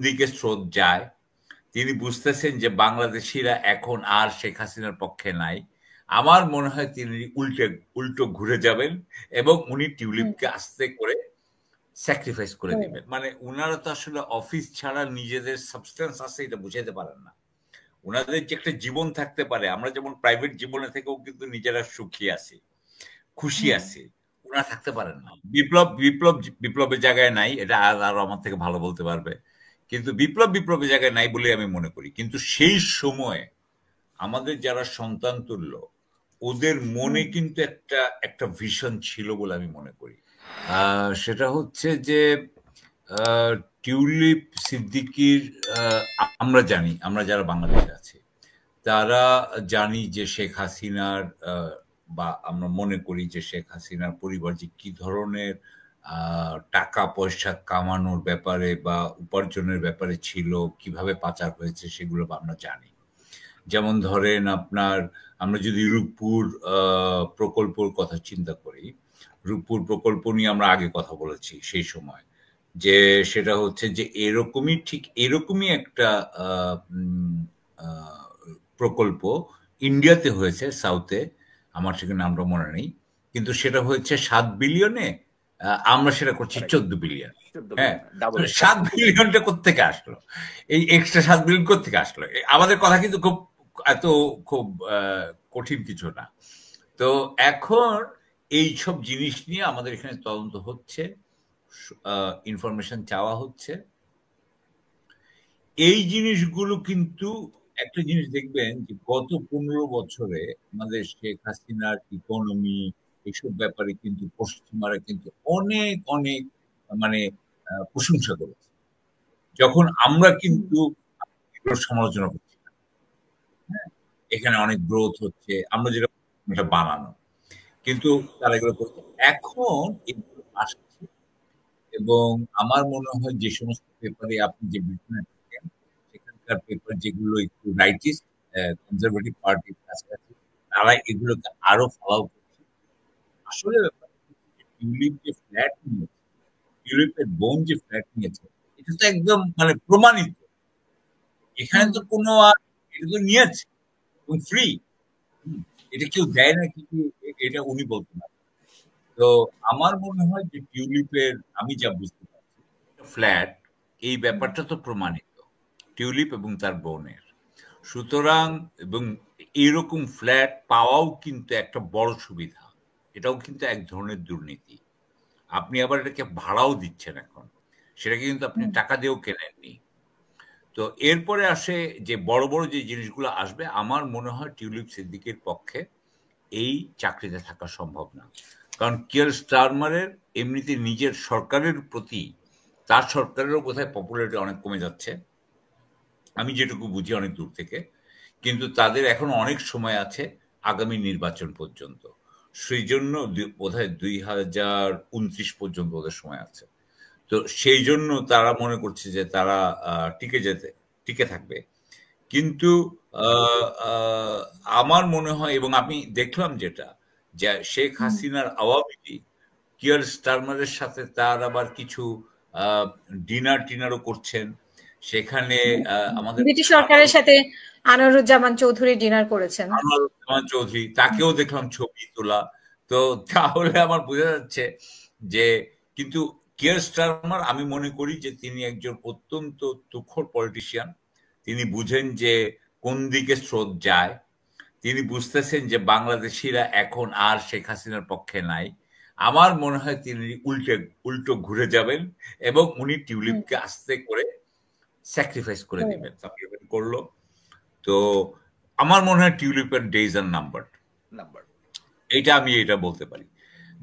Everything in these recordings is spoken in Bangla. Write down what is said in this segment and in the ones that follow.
দিকে স্রোত যায়, তিনি বুঝতেছেন যে বাংলাদেশিরা এখন আর শেখ হাসিনার পক্ষে নাই। আমার মনে হয় তিনি উল্টো ঘুরে যাবেন এবং উনি টিউলিপকে আস্তে করে স্যাক্রিফাইস করে দিবেন। মানে উনারা তো আসলে অফিস ছাড়া নিজেদের সাবস্টেন্স আছে এটা বুঝাইতে পারেন না। উনাদের যে একটা জীবন থাকতে পারে, আমরা যেমন প্রাইভেট জীবনে থেকেও কিন্তু নিজেরা সুখী আছি, খুশি আছি, ওনারা থাকতে পারেন না। বিপ্লবের জায়গায় নাই, এটা আরো আমার থেকে ভালো বলতে পারবে। কিন্তু বিপ্লবের জায়গায় নাই বলে আমি মনে করি। কিন্তু সেই সময়ে আমাদের যারা সন্তান তুল্য, ওদের মনে কিন্তু একটা ভিশন ছিল বলে আমি মনে করি। সেটা হচ্ছে যে টিউলিপ সিদ্দিকীর, আমরা জানি, আমরা যারা বাংলাদেশে আছি তারা জানি যে শেখ হাসিনার, বা আমরা মনে করি যে শেখ হাসিনার পরিবার যে কি ধরনের টাকা পয়সা কামানোর ব্যাপারে বা উপার্জনের ব্যাপারে ছিল, কিভাবে পাচার হয়েছে সেগুলো আমরা জানি। যেমন ধরেন আপনার, আমরা যদি রূপপুর প্রকল্পর কথা চিন্তা করি, রূপপুর প্রকল্প নিয়ে আমরা আগে কথা বলেছি সেই সময়, যে সেটা হচ্ছে যে ঠিক এরকমই একটা প্রকল্প ইন্ডিয়াতে হয়েছে, সাউথে, আমার ঠিক নামটা মনে নেই, কিন্তু সেটা হয়েছে 7 বিলিয়নে, আমরা সেটা করছি 14 বিলিয়ন। হ্যাঁ, 7 বিলিয়নটা কোত্থেকে আসলো? এই এক্সট্রা 7 বিলিয়ন কোত্থেকে আসলো? আমাদের কথা কিন্তু খুব কঠিন কিছু না। তো এখন এইসব জিনিস নিয়ে আমাদের এখানে তদন্ত হচ্ছে, ইনফরমেশন চাওয়া হচ্ছে। এই জিনিসগুলো কিন্তু, একটা জিনিস দেখবেন যে গত 15 বছরে আমাদের শেখ হাসিনার ইকোনমি, এসব ব্যাপারে কিন্তু পশ্চিমারা কিন্তু অনেক অনেক মানে প্রশংসা করেছে, যখন আমরা কিন্তু সমালোচনা করছি। হ্যাঁ, এখানে অনেক গ্রোথ হচ্ছে, আমরা যেটা বানানো, কিন্তু তারা এগুলো করছে। এখন এগুলো আসছে এবং আমার মনে হয় যে সমস্ত পেপারে আপনি যে বিভিন্ন সেখানকার পেপার যেগুলো একটু রাইটিস্ট, কনজারভেটিভ পার্টির কাছাকাছি, তারা এগুলোকে আরো ফলো করছে। আসলে টিউলিপ যে ফ্ল্যাট নিয়েছে, টিউলিপের বোন যে ফ্ল্যাট নিয়েছে, এটা তো একদম মানে প্রমাণিত। এখানে তো কোনো এটা তো নিয়েছে এবং ফ্রি, এটা কেউ দেয় না কিছু, এটা উনি বলতে পারেন। তো আমার মনে হয় যে টিউলিপের, আমি যা বুঝতে পারছি, ফ্ল্যাট, এই ব্যাপারটা তো প্রমাণিত টিউলিপ এবং তার বোনের। সুতরাং এবং এইরকম ফ্ল্যাট পাওয়াও কিন্তু একটা বড় সুবিধা, এটাও কিন্তু এক ধরনের দুর্নীতি। আপনি আবার এটাকে ভাড়াও দিচ্ছেন এখন, সেটাকে কিন্তু আপনি টাকা দিয়েও কেনেননি। তো এরপরে আসে যে বড় বড় যে জিনিসগুলো আসবে, আমার মনে হয় টিউলিপ সিদ্দিকের পক্ষে এই চাকরিতে থাকা সম্ভব না। কারণ কিয়ার স্টারমারের এমনিতে নিজের সরকারের প্রতি, তার সরকারেরও বোধহয় পপুলারিটি অনেক কমে যাচ্ছে, আমি যেটুকু বুঝি অনেক দূর থেকে। কিন্তু তাদের এখন অনেক সময় আছে আগামী নির্বাচন পর্যন্ত, সেই জন্য বোধহয় 2029 পর্যন্ত ওদের সময় আছে। তো সেই জন্য তারা মনে করছে যে তারা টিকে থাকবে। কিন্তু আমার মনে হয়, এবং আমি দেখলাম যেটা, যে শেখ হাসিনার আওয়ামী লীগ কিয়ার স্টারমারের সাথে তার আবার কিছু ডিনার টিনারও করছেন সেখানে। আমাদের ব্রিটিশ সরকারের সাথে আনোয়ারুজ্জামান চৌধুরী ডিনার করেছেন, আনোয়ারুজ্জামান চৌধুরী, তাকেও দেখলাম ছবি তোলা। তো তাহলে আমার বোঝা যাচ্ছে যে, কিন্তু কিয়ার স্টারমার, আমি মনে করি যে তিনি একজন অত্যন্ত তুখোড় পলিটিশিয়ান। তিনি বুঝেন যে কোন দিকে স্রোত যায়, তিনি বুঝতেছেন যে বাংলাদেশিরা এখন আর শেখ হাসিনার পক্ষে নাই। আমার মনে হয় তিনি উল্টো ঘুরে যাবেন এবং উনি টিউলিপকে আস্তে করে স্যাক্রিফাইস করে দিবেন। সাপ্লিমেন্ট করলো। তো আমার মনে হয় টিউলিপের ডেজ আর নাম্বার, আমি এটা বলতে পারি।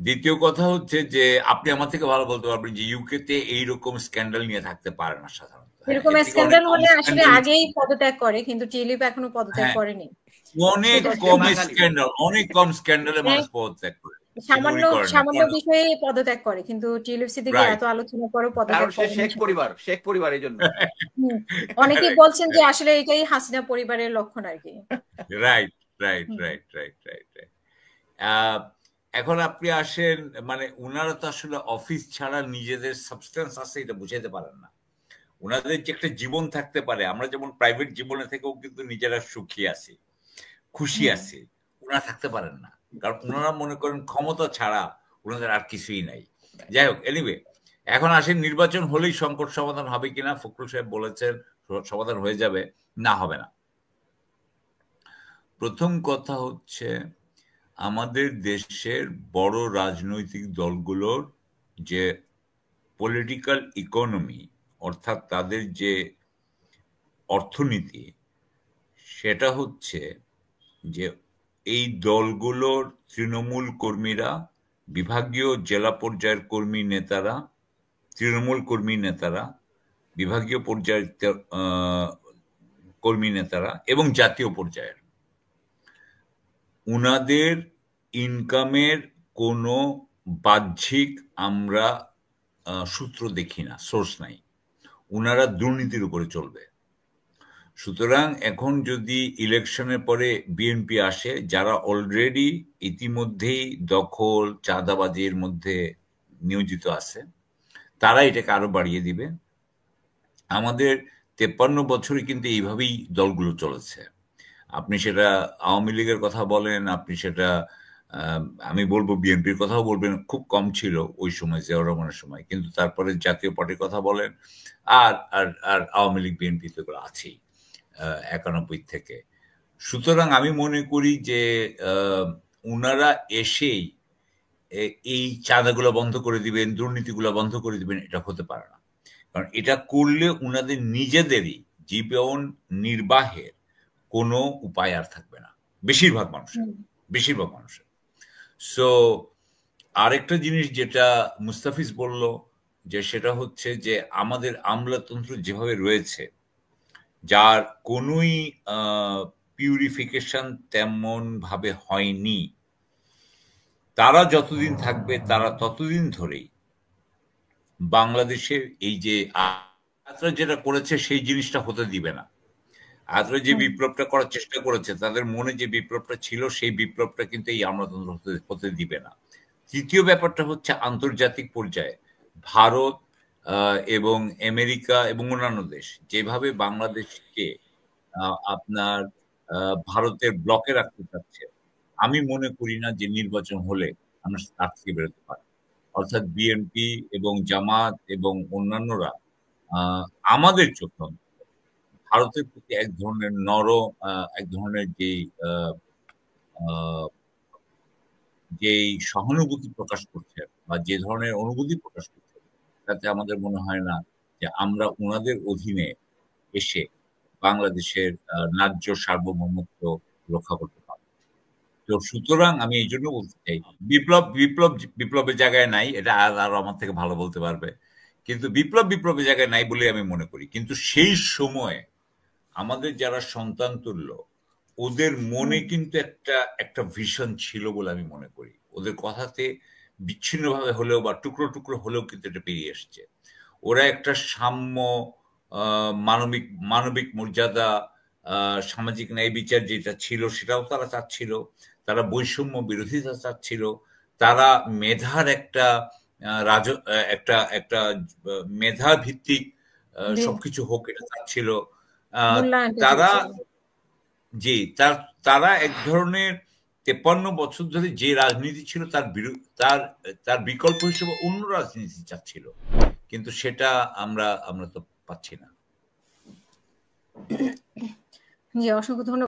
দ্বিতীয় কথা হচ্ছে যে আপনি আমার থেকে ভালো বলতে পারবেন যে ইউকে তে এইরকম স্ক্যান্ডাল নিয়ে থাকতে পারে না সাধারণত। এরকম স্ক্যান্ডাল হলে আসলে আগেই পদত্যাগ করে, কিন্তু টিউলিপ এখনো পদত্যাগ করেনি। অনেক কম স্ক্যান্ডালে মানুষ পদত্যাগ করে, সামান্য বিষয়ে পদত্যাগ করে, কিন্তু টিউলিপ সিদ্দিকী এত আলোচনার পরেও পদত্যাগ করে। শেখ পরিবার এই জন্য অনেকে বলছেন যে আসলে এটাই হাসিনা পরিবারের লক্ষণ আর কি। Right right right right right right. এখন আপনি আসেন, মানে উনারা তো আসলে অফিস ছাড়া নিজেদের সাবস্টেন্স আছে এটা বুঝাইতে পারেন না। ওনাদের যে একটা জীবন থাকতে পারে, আমরা যেমন প্রাইভেট জীবনে থেকেও কিন্তু নিজেরা সুখী আছি, খুশি আছি, ওনারা থাকতে পারেন না, কারণ ওনারা মনে করেন ক্ষমতা ছাড়া ওনাদের আর কিছুই নাই। যাই হোক, এনিওয়ে, এখন আসেন নির্বাচন হলেই সংকট সমাধান হবে কিনা। ফখরুল সাহেব বলেছেন সমাধান হয়ে যাবে, না হবে না। প্রথম কথা হচ্ছে আমাদের দেশের বড় রাজনৈতিক দলগুলোর যে পলিটিক্যাল ইকোনমি, অর্থাৎ তাদের যে অর্থনীতি, সেটা হচ্ছে যে এই দলগুলোর তৃণমূল কর্মীরা, বিভাগীয় জেলা পর্যায়ের কর্মী নেতারা, তৃণমূল কর্মী নেতারা, বিভাগীয় পর্যায়ের কর্মী নেতারা এবং জাতীয় পর্যায়ের, উনাদের ইনকামের কোনো বাহ্যিক আমরা সূত্র দেখি না, সোর্স নাই। উনারা দুর্নীতির উপরে চলবে। সুতরাং এখন যদি ইলেকশনের পরে বিএনপি আসে, যারা অলরেডি ইতিমধ্যেই দখল চাঁদাবাজির মধ্যে নিয়োজিত আছে, তারা এটাকে আরো বাড়িয়ে দিবে। আমাদের 53 বছরে কিন্তু এইভাবেই দলগুলো চলেছে। আপনি সেটা আওয়ামী লীগের কথা বলেন, আপনি সেটা আমি বলবো বিএনপির কথাও বলবেন, খুব কম ছিল ওই সময় জিয়াউর রহমানের সময়, কিন্তু তারপরে জাতীয় পার্টির কথা বলেন, আর আর আর আওয়ামী লীগ বিএনপি তো আছেই 91 থেকে। সুতরাং আমি মনে করি যে উনারা এসেই এই চাঁদাগুলো বন্ধ করে দিবেন, দুর্নীতিগুলো বন্ধ করে দিবেন, এটা হতে পারে না। কারণ এটা করলে উনাদের নিজেদেরই জীবন নির্বাহের কোনো উপায় আর থাকবে না বেশিরভাগ মানুষের। সো আরেকটা জিনিস যেটা মুস্তাফিজ বলল, যে সেটা হচ্ছে যে আমাদের আমলাতন্ত্র যেভাবে রয়েছে, যার কোনোই পিউরিফিকেশন তেমন ভাবে হয়নি, তারা যতদিন থাকবে তারা ততদিন ধরেই বাংলাদেশের এই যে যেটা করেছে সেই জিনিসটা হতে দিবে না। আজরা যে বিপ্লবটা করার চেষ্টা করেছে, তাদের মনে যে বিপ্লবটা ছিল, সেই বিপ্লবটা কিন্তু এই আমলাতন্ত্র হতে দিবে না। তৃতীয় ব্যাপারটা হচ্ছে আন্তর্জাতিক পর্যায়ে ভারত এবং আমেরিকা এবং অন্যান্য দেশ যেভাবে বাংলাদেশকে আপনার ভারতের ব্লকে রাখতে চাচ্ছে, আমি মনে করি না যে নির্বাচন হলে আমরা তার থেকে বেরোতে পারি। অর্থাৎ বিএনপি এবং জামাত এবং অন্যান্যরা আমাদের চোখে ভারতের প্রতি এক ধরনের এক ধরনের যেই সহানুভূতি প্রকাশ করছে বা যে ধরনের অনুভূতি প্রকাশ করছে, তাতে আমাদের মনে হয় না যে আমরা ওনাদের অধীনে এসে বাংলাদেশের ন্যায্য সার্বভৌমত্ব রক্ষা করতে পারব। তো সুতরাং আমি এই জন্য বলতে চাই, বিপ্লবের জায়গায় নাই, এটা আরো আমার থেকে ভালো বলতে পারবে, কিন্তু বিপ্লবের জায়গায় নাই বলে আমি মনে করি। কিন্তু সেই সময়ে আমাদের যারা সন্তান তুল্য, ওদের মনে কিন্তু একটা ভিশন ছিল বলে আমি মনে করি। ওদের কথাতে বিচ্ছিন্নভাবে হলেও বা টুকরো টুকরো হলেও কিন্তু এটা বেরিয়ে এসছে। ওরা একটা সাম্য, মানবিক মর্যাদা, সামাজিক ন্যায় বিচার যেটা ছিল সেটাও তারা চাচ্ছিল। তারা বৈষম্য বিরোধিতা চাচ্ছিল। তারা মেধার একটা মেধা ভিত্তিক সবকিছু হোক এটা চাচ্ছিল। তারা এক ধরনের 53 বছর ধরে যে রাজনীতি ছিল তার বিকল্প হিসেবে অন্য রাজনীতি চাচ্ছিল, কিন্তু সেটা আমরা তো পাচ্ছি না। জি, অসংখ্য ধন্যবাদ।